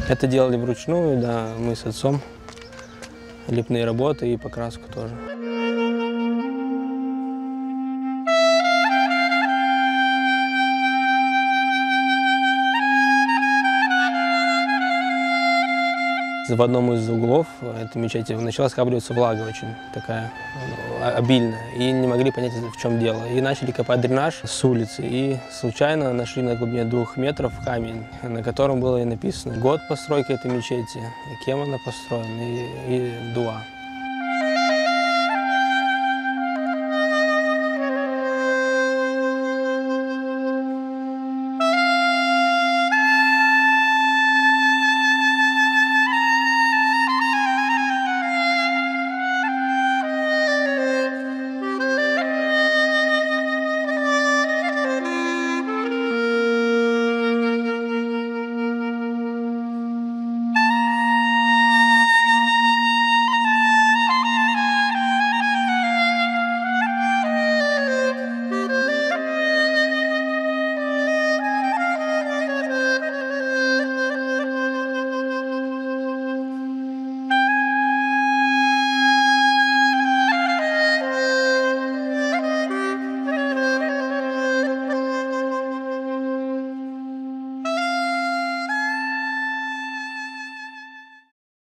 Это делали вручную, да, мы с отцом. Лепные работы и покраску тоже. В одном из углов этой мечети начала скапливаться влага очень такая обильная, и не могли понять, в чем дело. И начали копать дренаж с улицы, и случайно нашли на глубине 2 метров камень, на котором было и написано год постройки этой мечети, кем она построена, и дуа.